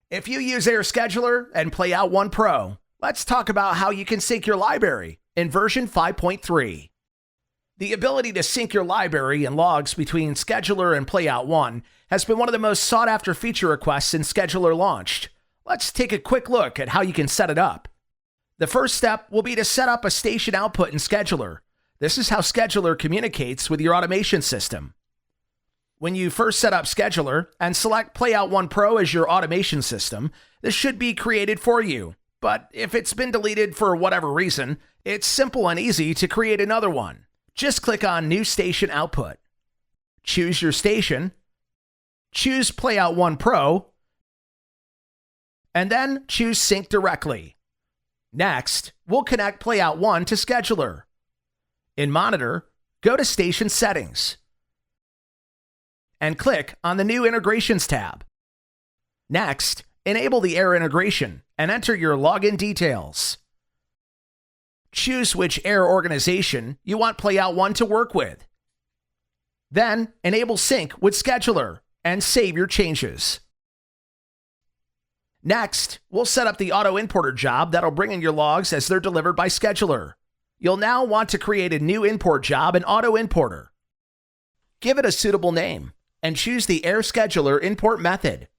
If you use Aiir Scheduler and PlayoutONE Pro, let's talk about how you can sync your library in version 5.3. The ability to sync your library and logs between Scheduler and PlayoutONE has been one of the most sought-after feature requests since Scheduler launched. Let's take a quick look at how you can set it up. The first step will be to set up a station output in Scheduler. This is how Scheduler communicates with your automation system. When you first set up Scheduler and select PlayoutONE Pro as your automation system, this should be created for you. But if it's been deleted for whatever reason, it's simple and easy to create another one. Just click on New Station Output. Choose your station, choose PlayoutONE Pro, and then choose Sync Directly. Next, we'll connect PlayoutONE to Scheduler. In Monitor, go to Station Settings and click on the New Integrations tab. Next, enable the Aiir integration and enter your login details. Choose which Aiir organization you want PlayoutONE to work with. Then, enable Sync with Scheduler and save your changes. Next, we'll set up the auto importer job that'll bring in your logs as they're delivered by Scheduler. You'll now want to create a new import job in Auto Importer. Give it a suitable name and choose the Aiir Scheduler import method.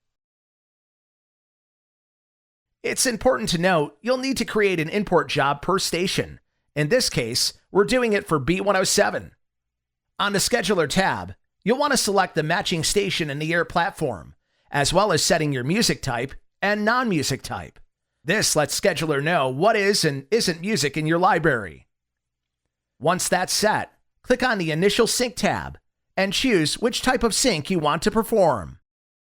It's important to note you'll need to create an import job per station. In this case, we're doing it for B107. On the Scheduler tab, you'll want to select the matching station in the Aiir platform, as well as setting your music type and non-music type. This lets Scheduler know what is and isn't music in your library. Once that's set, click on the Initial Sync tab and choose which type of sync you want to perform.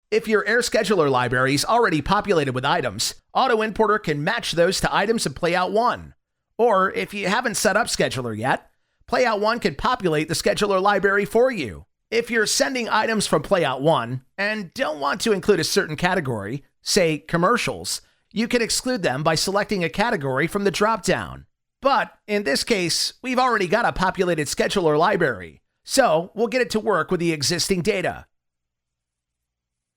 If your Aiir Scheduler library is already populated with items, Auto Importer can match those to items in PlayoutONE. Or if you haven't set up Scheduler yet, PlayoutONE can populate the Scheduler library for you. If you're sending items from PlayoutONE and don't want to include a certain category, say commercials, you can exclude them by selecting a category from the drop-down. But in this case, we've already got a populated Scheduler library, so we'll get it to work with the existing data.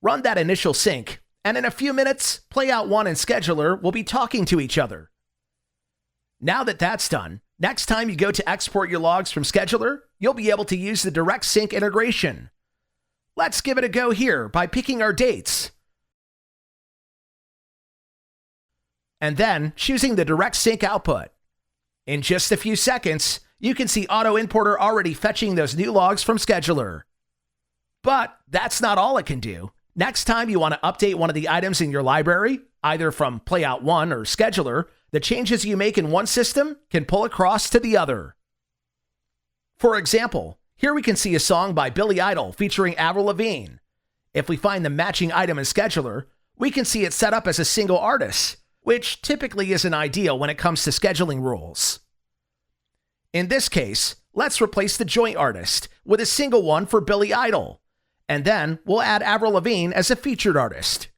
Run that initial sync, and in a few minutes, PlayoutONE and Scheduler will be talking to each other. Now that that's done, next time you go to export your logs from Scheduler, you'll be able to use the Direct Sync integration. Let's give it a go here by picking our dates, and then choosing the Direct Sync output. In just a few seconds, you can see Auto Importer already fetching those new logs from Scheduler. But that's not all it can do. Next time you want to update one of the items in your library, either from PlayoutONE or Scheduler, the changes you make in one system can pull across to the other. For example, here we can see a song by Billy Idol featuring Avril Lavigne. If we find the matching item in Scheduler, we can see it set up as a single artist, which typically isn't ideal when it comes to scheduling rules. In this case, let's replace the joint artist with a single one for Billy Idol, and then we'll add Avril Lavigne as a featured artist.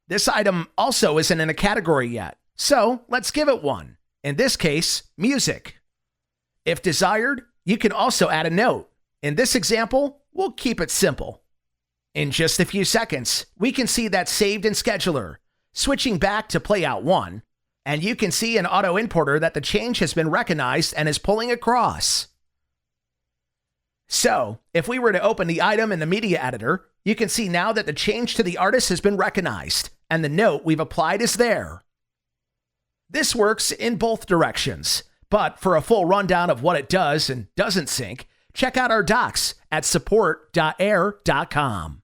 This item also isn't in a category yet, so let's give it one. In this case, music. If desired, you can also add a note. In this example, we'll keep it simple. In just a few seconds, we can see that saved in Scheduler. Switching back to PlayoutONE, and you can see in Auto Importer that the change has been recognized and is pulling across. So, if we were to open the item in the media editor, you can see now that the change to the artist has been recognized, and the note we've applied is there. This works in both directions, but for a full rundown of what it does and doesn't sync, check out our docs at support.aiir.com.